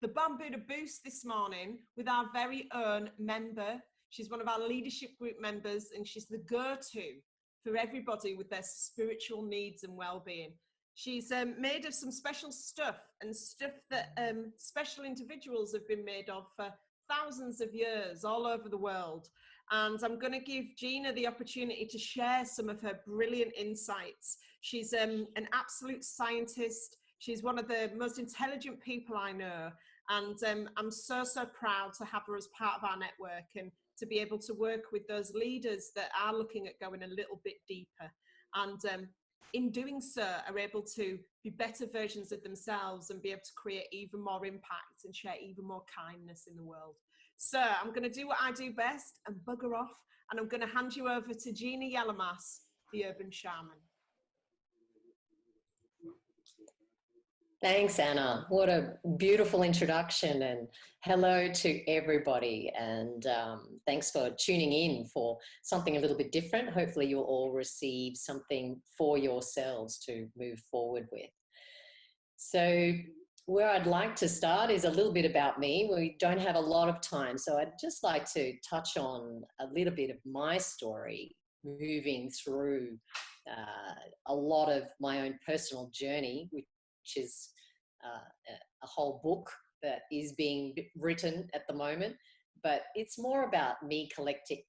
the Bambuddha boost this morning with our very own member. She's one of our leadership group members, and she's the go-to for everybody with their spiritual needs and well-being. She's made of some special stuff, and stuff that special individuals have been made of for thousands of years all over the world. And I'm going to give Gina the opportunity to share some of her brilliant insights. She's an absolute scientist. She's one of the most intelligent people I know. And I'm so, so proud to have her as part of our network and to be able to work with those leaders that are looking at going a little bit deeper. And in doing so, are able to be better versions of themselves and be able to create even more impact and share even more kindness in the world. So I'm going to do what I do best and bugger off, and I'm going to hand you over to Gina Yallamas, the urban shaman. Thanks, Anna. What a beautiful introduction, and hello to everybody, and thanks for tuning in for something a little bit different. Hopefully you'll all receive something for yourselves to move forward with. So where I'd like to start is a little bit about me. We don't have a lot of time, so I'd just like to touch on a little bit of my story, moving through a lot of my own personal journey, which is a whole book that is being written at the moment. But it's more about me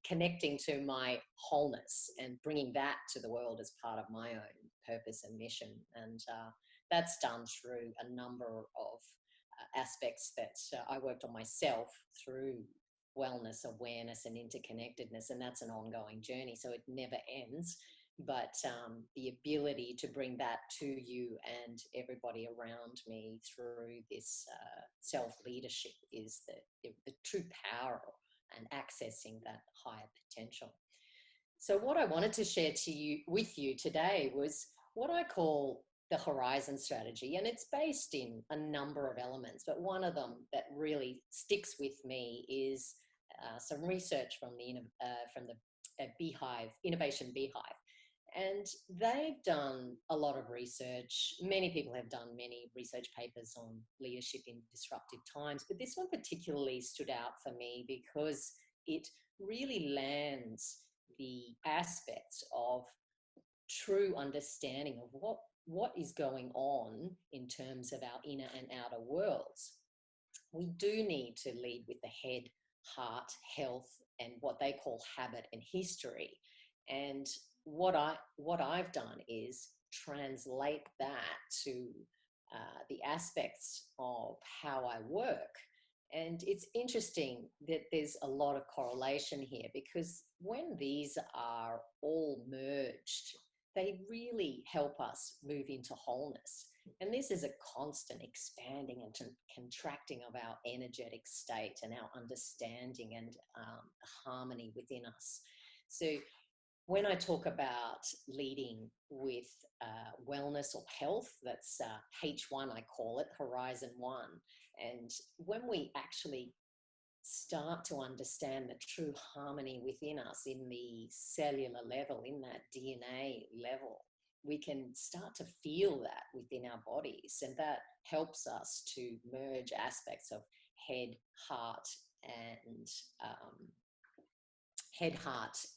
connecting to my wholeness and bringing that to the world as part of my own purpose and mission. And that's done through a number of aspects that I worked on myself through wellness, awareness, and interconnectedness. And that's an ongoing journey, so it never ends. But the ability to bring that to you and everybody around me through this self-leadership is the true power and accessing that higher potential. So what I wanted to share with you today was what I call the Horizon strategy, and it's based in a number of elements, but one of them that really sticks with me is some research from the Beehive, Innovation Beehive. And they've done a lot of research. Many people have done many research papers on leadership in disruptive times, but this one particularly stood out for me because it really lands the aspects of true understanding of what is going on in terms of our inner and outer worlds. We do need to lead with the head, heart, health, and what they call habit and history. And what I've done is translate that to the aspects of how I work. And it's interesting that there's a lot of correlation here, because when these are all merged, they really help us move into wholeness. And this is a constant expanding and contracting of our energetic state and our understanding and harmony within us. So when I talk about leading with wellness or health, that's H1, I call it, Horizon 1. And when we actually start to understand the true harmony within us in the cellular level, in that DNA level, we can start to feel that within our bodies. And that helps us to merge aspects of head, heart,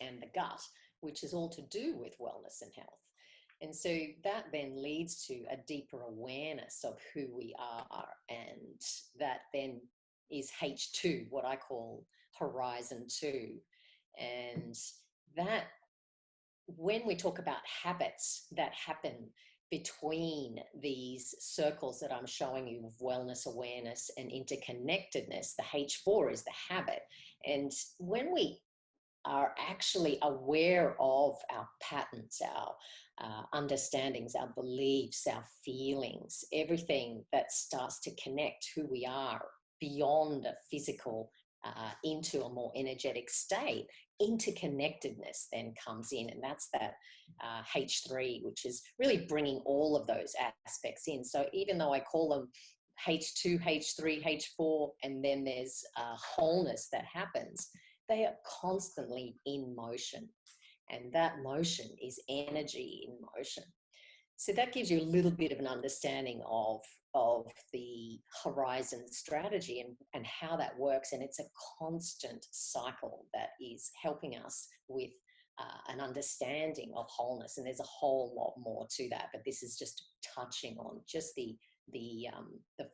and the gut, which is all to do with wellness and health. And so that then leads to a deeper awareness of who we are. And that then is H2, what I call Horizon 2. And that, when we talk about habits that happen between these circles that I'm showing you of wellness, awareness, and interconnectedness, the H4 is the habit. And when we are actually aware of our patterns, our understandings, our beliefs, our feelings, everything that starts to connect who we are beyond a physical into a more energetic state, interconnectedness then comes in. And that's that H3, which is really bringing all of those aspects in. So even though I call them H2, H3, H4, and then there's wholeness that happens, they are constantly in motion. And that motion is energy in motion. So that gives you a little bit of an understanding of the horizon strategy and how that works. And it's a constant cycle that is helping us with an understanding of wholeness. And there's a whole lot more to that, but this is just touching on just the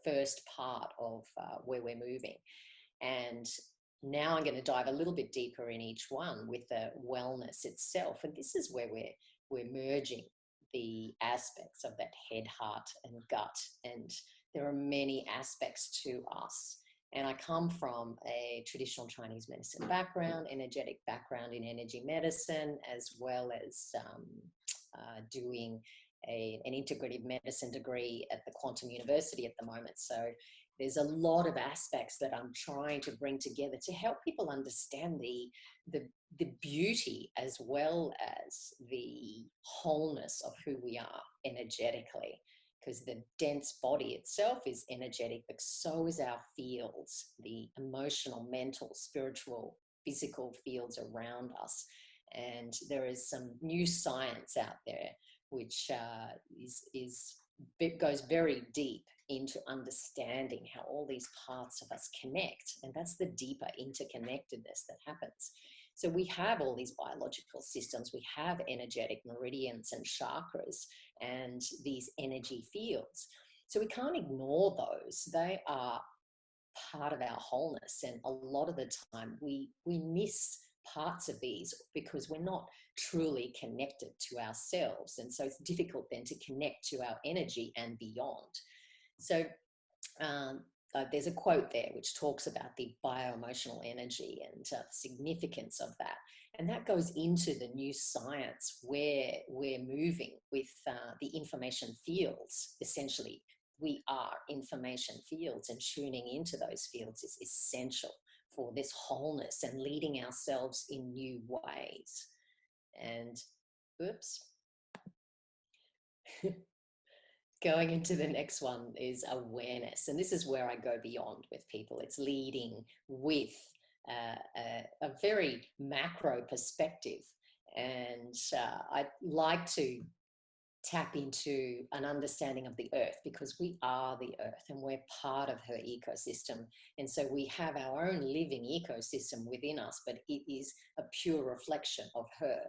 first part of where we're moving. And now I'm going to dive a little bit deeper in each one with the wellness itself. And this is where we're merging the aspects of that head, heart, and gut. And there are many aspects to us. And I come from a traditional Chinese medicine background, energetic background in energy medicine, as well as doing an integrative medicine degree at the Quantum University at the moment. So there's a lot of aspects that I'm trying to bring together to help people understand the beauty as well as the wholeness of who we are energetically, because the dense body itself is energetic, but so is our fields, the emotional, mental, spiritual, physical fields around us. And there is some new science out there which goes very deep into understanding how all these parts of us connect. And that's the deeper interconnectedness that happens. So we have all these biological systems, we have energetic meridians and chakras and these energy fields. So we can't ignore those. They are part of our wholeness. And a lot of the time we miss parts of these because we're not truly connected to ourselves. And so it's difficult then to connect to our energy and beyond. So there's a quote there which talks about the bio-emotional energy and the significance of that. And that goes into the new science where we're moving with the information fields. Essentially, we are information fields, and tuning into those fields is essential for this wholeness and leading ourselves in new ways. And oops. Going into the next one is awareness. And this is where I go beyond with people. It's leading with a very macro perspective. And I like to tap into an understanding of the earth, because we are the earth and we're part of her ecosystem. And so we have our own living ecosystem within us, but it is a pure reflection of her.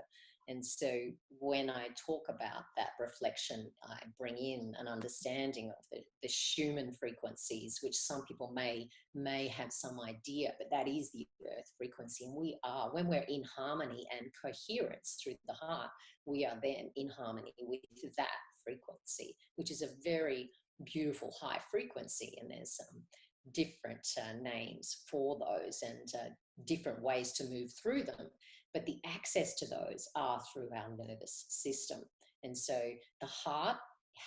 And so when I talk about that reflection, I bring in an understanding of the Schumann frequencies, which some people may have some idea, but that is the earth frequency. And we are, when we're in harmony and coherence through the heart, we are then in harmony with that frequency, which is a very beautiful high frequency. And there's different names for those and different ways to move through them. But the access to those are through our nervous system. And so the heart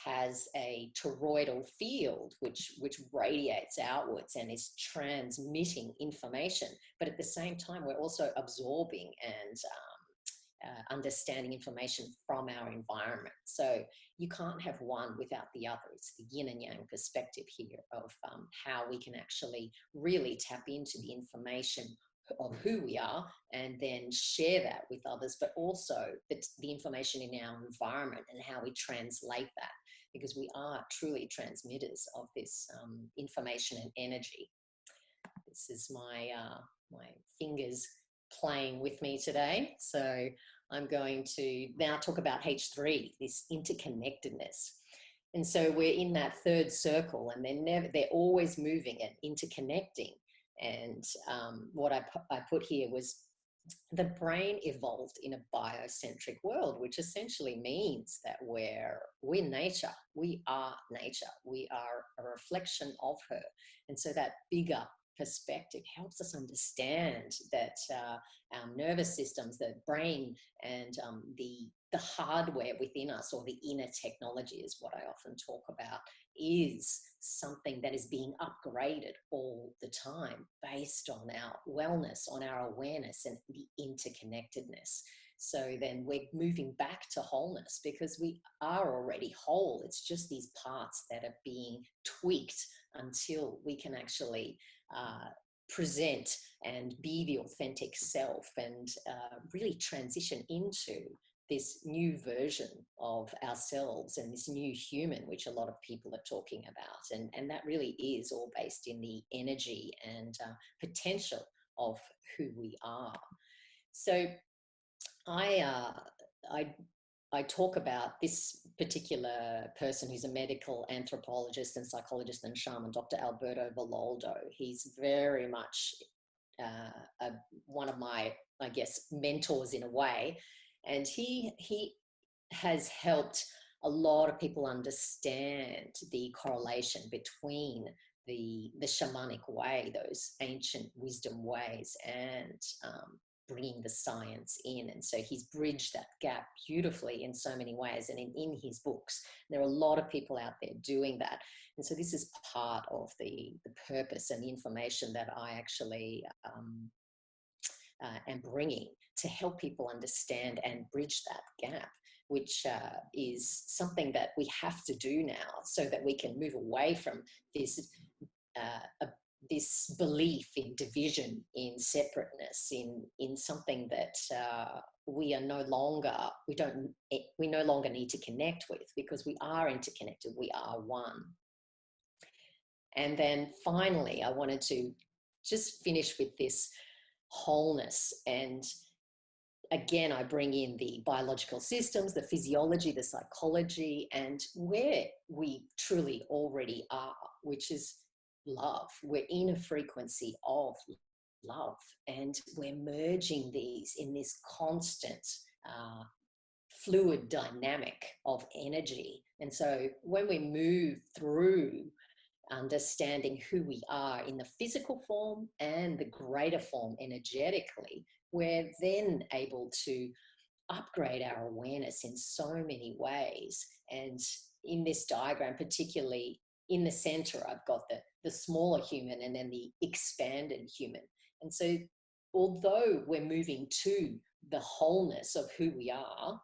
has a toroidal field which radiates outwards and is transmitting information. But at the same time, we're also absorbing and understanding information from our environment. So you can't have one without the other. It's the yin and yang perspective here of how we can actually really tap into the information of who we are and then share that with others, but also the information in our environment and how we translate that, because we are truly transmitters of this information and energy. This is my fingers playing with me today. So I'm going to now talk about H3, this interconnectedness. And so we're in that third circle, and they're always moving and interconnecting. And what I put here was the brain evolved in a biocentric world, which essentially means that we're nature. We are nature. We are a reflection of her. And so that bigger perspective helps us understand that our nervous systems, the brain, and the hardware within us, or the inner technology is what I often talk about, is something that is being upgraded all the time based on our wellness, on our awareness and the interconnectedness. So then we're moving back to wholeness, because we are already whole. It's just these parts that are being tweaked until we can actually present and be the authentic self and really transition into this new version of ourselves and this new human, which a lot of people are talking about. And that really is all based in the energy and potential of who we are. So I talk about this particular person who's a medical anthropologist and psychologist and shaman, Dr. Alberto Villoldo. He's very much one of my, I guess, mentors in a way. And he has helped a lot of people understand the correlation between the shamanic way, those ancient wisdom ways, and bringing the science in. And so he's bridged that gap beautifully in so many ways. And in his books, there are a lot of people out there doing that. And so this is part of the purpose and the information that I actually am bringing to help people understand and bridge that gap, which is something that we have to do now so that we can move away from this this belief in division, in separateness, in something that we no longer need to connect with, because we are interconnected, we are one. And then finally, I wanted to just finish with this wholeness. And again, I bring in the biological systems, the physiology, the psychology, and where we truly already are, which is love. We're in a frequency of love, and we're merging these in this constant fluid dynamic of energy. And so when we move through understanding who we are in the physical form and the greater form energetically, we're then able to upgrade our awareness in so many ways. And in this diagram, particularly in the center, I've got the smaller human and then the expanded human. And so although we're moving to the wholeness of who we are,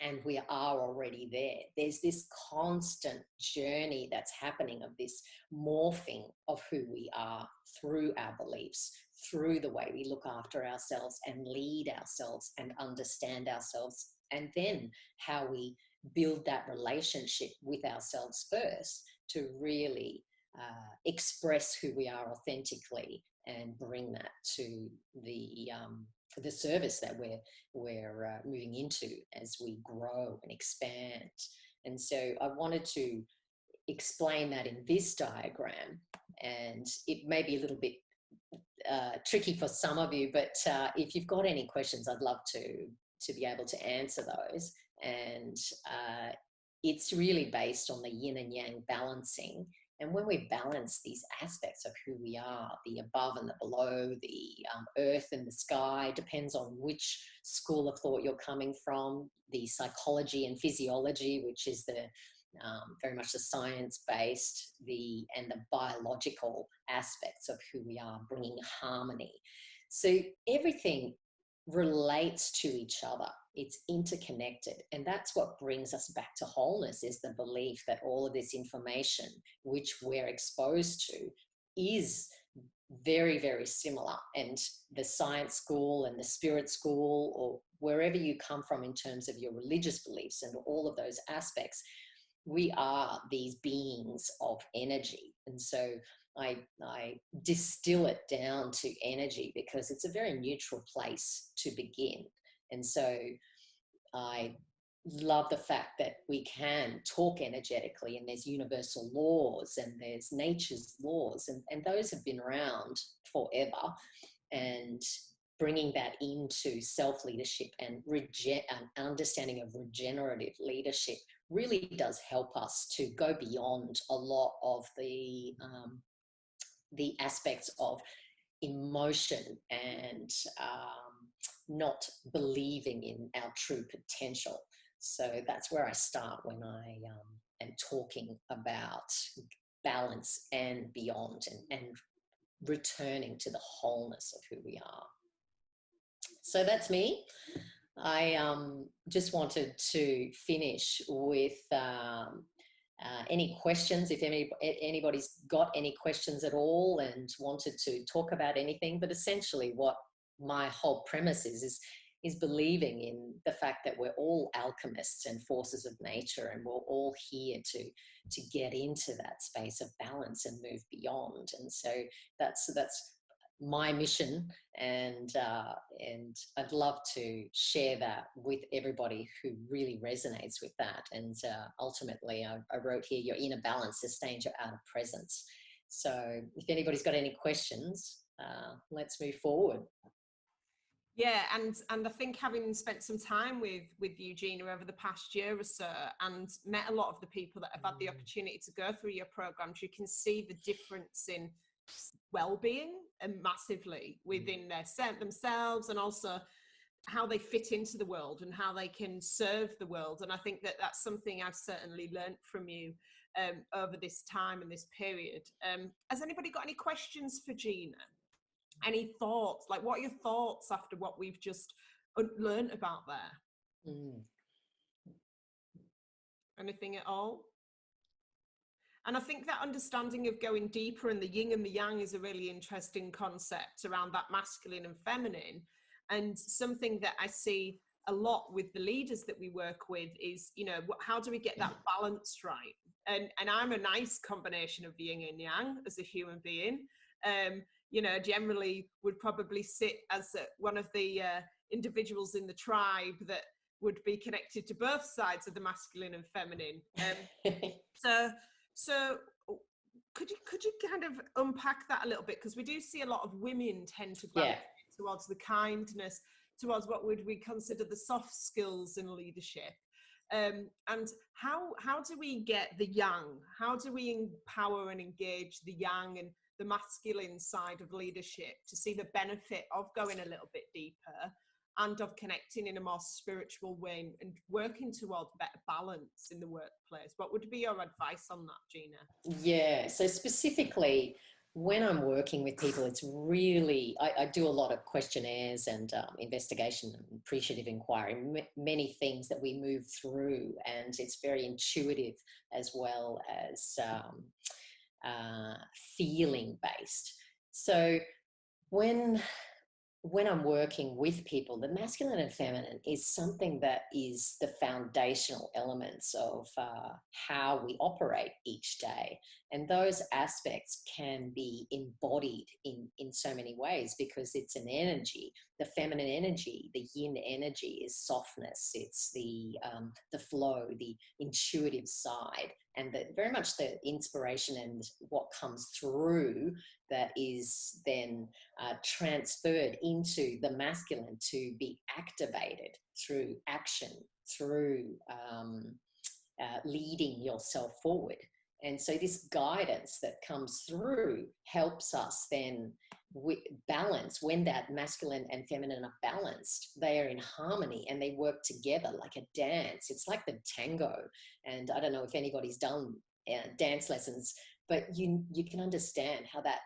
and we are already there, there's this constant journey that's happening of this morphing of who we are through our beliefs, through the way we look after ourselves and lead ourselves and understand ourselves, and then how we build that relationship with ourselves first to really express who we are authentically and bring that to the service that we're moving into as we grow and expand. And so I wanted to explain that in this diagram, and it may be a little bit tricky for some of you, but if you've got any questions, I'd love to be able to answer those. And it's really based on the yin and yang balancing. And when we balance these aspects of who we are, the above and the below, the earth and the sky, depends on which school of thought you're coming from, the psychology and physiology, which is the very much the science-based, and the biological aspects of who we are, bringing harmony. So everything relates to each other. It's interconnected, and that's what brings us back to wholeness, is the belief that all of this information which we're exposed to is very, very similar. And the science school and the spirit school, or wherever you come from in terms of your religious beliefs and all of those aspects, we are these beings of energy. And so I distill it down to energy because it's a very neutral place to begin. And so I love the fact that we can talk energetically, and there's universal laws and there's nature's laws, and those have been around forever. And bringing that into self-leadership and an understanding of regenerative leadership really does help us to go beyond a lot of the aspects of emotion and not believing in our true potential. So that's where I start when I am talking about balance and beyond, and returning to the wholeness of who we are. So that's me. I just wanted to finish with any questions, if anybody's got any questions at all and wanted to talk about anything. But essentially what my whole premise is is believing in the fact that we're all alchemists and forces of nature, and we're all here to get into that space of balance and move beyond. And so that's my mission, and I'd love to share that with everybody who really resonates with that. And ultimately, I wrote here, your inner balance sustains your outer presence. So if anybody's got any questions, let's move forward. Yeah, and I think having spent some time with you, Gina, over the past year or so, and met a lot of the people that have had the opportunity to go through your programs, you can see the difference in well-being and massively within themselves, and also how they fit into the world and how they can serve the world. And I think that that's something I've certainly learned from you over this time and this period. Has anybody got any questions for Gina? Any thoughts? Like, what are your thoughts after what we've just learned about there? Anything at all? And I think that understanding of going deeper in the yin and the yang is a really interesting concept around that masculine and feminine. And something that I see a lot with the leaders that we work with is, you know, how do we get that balance right? And I'm a nice combination of the yin and yang as a human being. You know, generally would probably sit as one of the individuals in the tribe that would be connected to both sides of the masculine and feminine. So could you kind of unpack that a little bit? Because we do see a lot of women tend to gravitate towards the kindness, towards what would we consider the soft skills in leadership. And how do we get the yang? How do we empower and engage the yang and the masculine side of leadership to see the benefit of going a little bit deeper and of connecting in a more spiritual way and working towards better balance in the workplace? What would be your advice on that, Gina? Yeah, so specifically when I'm working with people, it's really, I do a lot of questionnaires and investigation and appreciative inquiry, many things that we move through, and it's very intuitive as well as feeling based. So when I'm working with people, the masculine and feminine is something that is the foundational elements of how we operate each day. And those aspects can be embodied in so many ways because it's an energy. The feminine energy, the yin energy, is softness. It's the flow, the intuitive side, and very much the inspiration and what comes through that is then transferred into the masculine to be activated through action, through leading yourself forward. And so this guidance that comes through helps us then balance. When that masculine and feminine are balanced, they are in harmony and they work together like a dance. It's like the tango. And I don't know if anybody's done dance lessons, but you can understand how that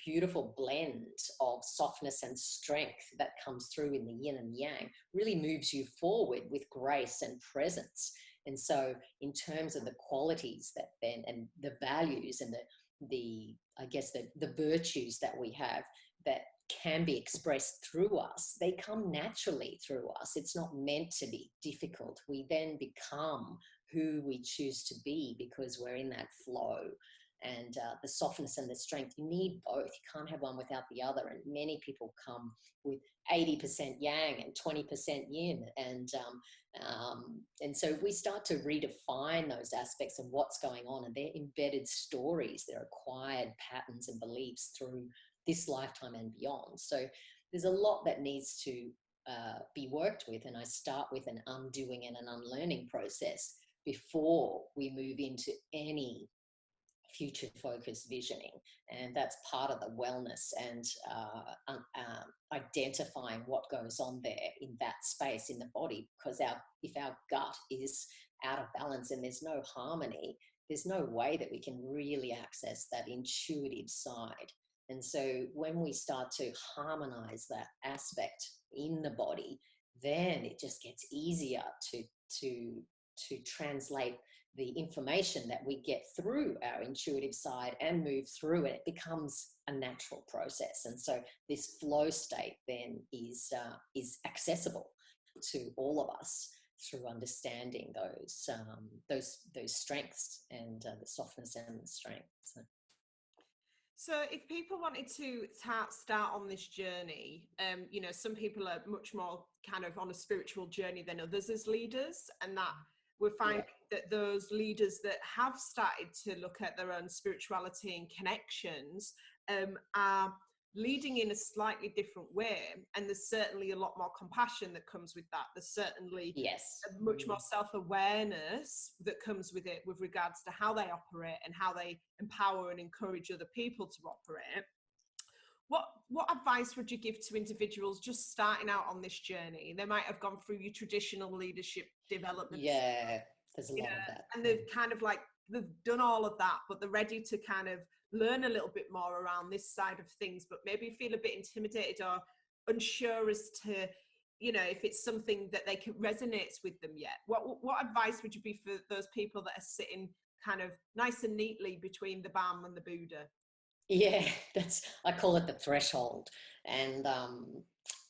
beautiful blend of softness and strength that comes through in the yin and yang really moves you forward with grace and presence. And so in terms of the qualities that then, and the values and the I guess the virtues that we have that can be expressed through us, they come naturally through us. It's not meant to be difficult. We then become who we choose to be because we're in that flow. And the softness and the strength, you need both. You can't have one without the other. And many people come with 80% yang and 20% yin. And so we start to redefine those aspects of what's going on. And they're embedded stories. They're acquired patterns and beliefs through this lifetime and beyond. So there's a lot that needs to be worked with. And I start with an undoing and an unlearning process before we move into any future focused visioning. And that's part of the wellness and identifying what goes on there in that space in the body. Because if our gut is out of balance and there's no harmony, there's no way that we can really access that intuitive side. And so when we start to harmonize that aspect in the body, then it just gets easier to translate the information that we get through our intuitive side and move through it, it becomes a natural process. And so this flow state then is accessible to all of us through understanding those strengths and the softness and the strength. So if people wanted to start on this journey, you know, some people are much more kind of on a spiritual journey than others as leaders, and that we're finding that those leaders that have started to look at their own spirituality and connections are leading in a slightly different way, and there's certainly a lot more compassion that comes with that. There's certainly a much more self-awareness that comes with it with regards to how they operate and how they empower and encourage other people to operate. What advice would you give to individuals just starting out on this journey? They might have gone through your traditional leadership development. Yeah, there's a lot of that. And they've kind of like, they've done all of that, but they're ready to kind of learn a little bit more around this side of things, but maybe feel a bit intimidated or unsure as to, you know, if it's something that they can resonates with them yet. What advice would you be for those people that are sitting kind of nice and neatly between the Bam and the Buddha? Yeah, I call it the threshold. And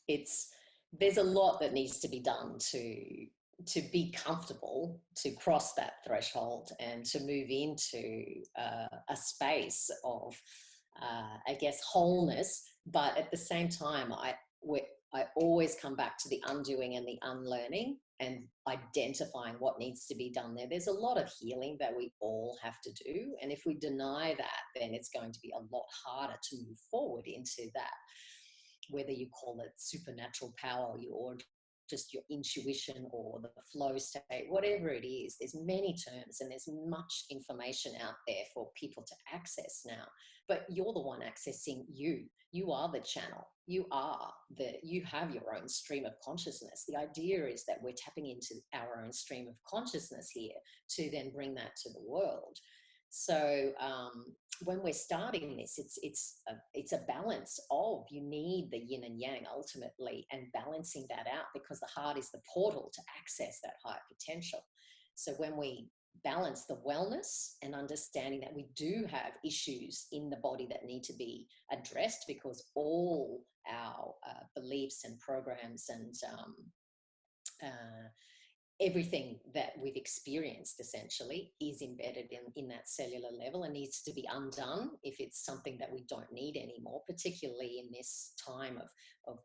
there's a lot that needs to be done to be comfortable to cross that threshold and to move into a space of, I guess, wholeness. But at the same time, I always come back to the undoing and the unlearning and identifying what needs to be done there. There's a lot of healing that we all have to do. And if we deny that, then it's going to be a lot harder to move forward into that, whether you call it supernatural power or just your intuition or the flow state, whatever it is. There's many terms and there's much information out there for people to access now, but you're the one accessing you. You are the channel. You have your own stream of consciousness. The idea is that we're tapping into our own stream of consciousness here to then bring that to the world. So when we're starting this, it's a balance of, you need the yin and yang ultimately, and balancing that out, because the heart is the portal to access that higher potential. So when we balance the wellness and understanding that we do have issues in the body that need to be addressed, because all our beliefs and programs and everything that we've experienced essentially is embedded in that cellular level and needs to be undone if it's something that we don't need anymore, particularly in this time of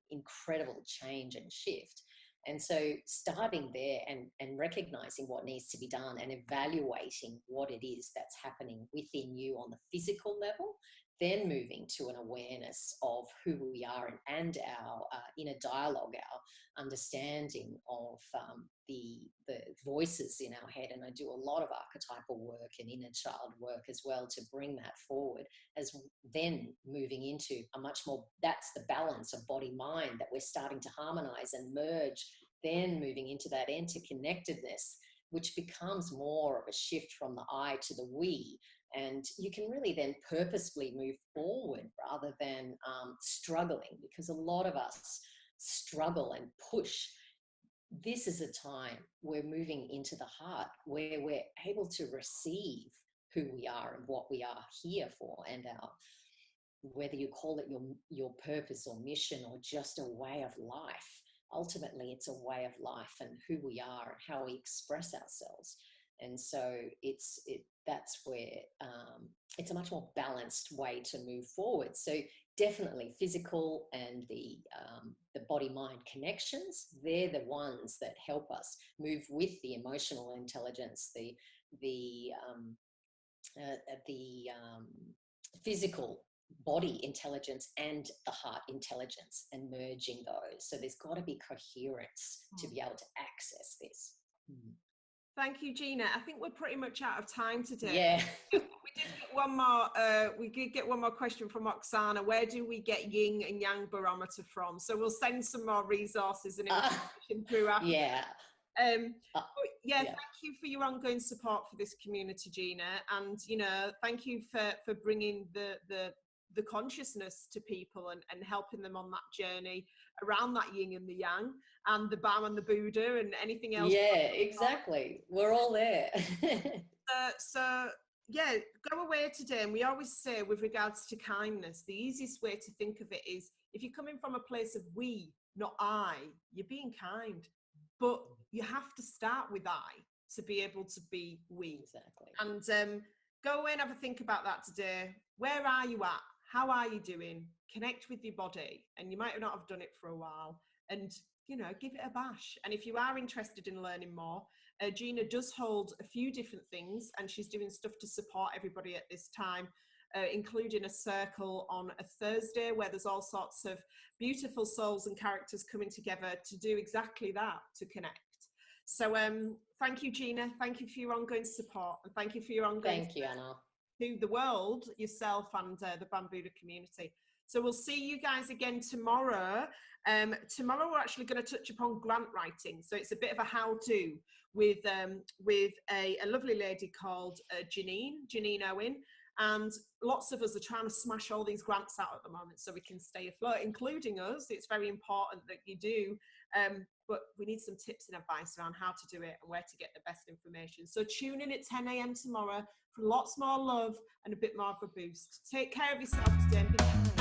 incredible change and shift. And so starting there and recognizing what needs to be done and evaluating what it is that's happening within you on the physical level, then moving to an awareness of who we are and our inner dialogue, our understanding of the voices in our head. And I do a lot of archetypal work and inner child work as well to bring that forward, as then moving into a much more, that's the balance of body mind that we're starting to harmonize and merge, then moving into that interconnectedness, which becomes more of a shift from the I to the we. And you can really then purposefully move forward rather than struggling, because a lot of us struggle and push. This is a time we're moving into the heart, where we're able to receive who we are and what we are here for, and our, whether you call it your purpose or mission or just a way of life. Ultimately, it's a way of life and who we are and how we express ourselves. And so that's where it's a much more balanced way to move forward. So definitely physical and the body-mind connections, they're the ones that help us move with the emotional intelligence, the physical body intelligence and the heart intelligence, and merging those. So there's got to be coherence to be able to access this. Thank you, Gina. I think we're pretty much out of time today. Yeah. We did get one more. We did get one more question from Oksana. Where do we get yin and yang barometer from? So we'll send some more resources and information through after. Yeah. Thank you for your ongoing support for this community, Gina, and thank you for bringing the consciousness to people and helping them on that journey. around that yin and the yang and the Bam and the Buddha and anything else. Yeah, exactly. We're all there. So yeah, go away today. And we always say, with regards to kindness, the easiest way to think of it is, if you're coming from a place of we, not I, you're being kind. But you have to start with I to be able to be we. Exactly. And go away and have a think about that today. Where are you at? How are you doing? Connect with your body. And you might not have done it for a while. And, give it a bash. And if you are interested in learning more, Gina does hold a few different things, and she's doing stuff to support everybody at this time, including a circle on a Thursday where there's all sorts of beautiful souls and characters coming together to do exactly that, to connect. So thank you, Gina. Thank you for your ongoing support, and thank you for your ongoing Thank you, Anna. To the world, yourself, and the Bambuddha community. So we'll see you guys again tomorrow. Tomorrow we're actually going to touch upon grant writing. So it's a bit of a how-to with a lovely lady called Janine Owen. And lots of us are trying to smash all these grants out at the moment so we can stay afloat, including us. It's very important that you do. But we need some tips and advice around how to do it and where to get the best information. So tune in at 10 a.m. tomorrow for lots more love and a bit more of a boost. Take care of yourself today and be kind.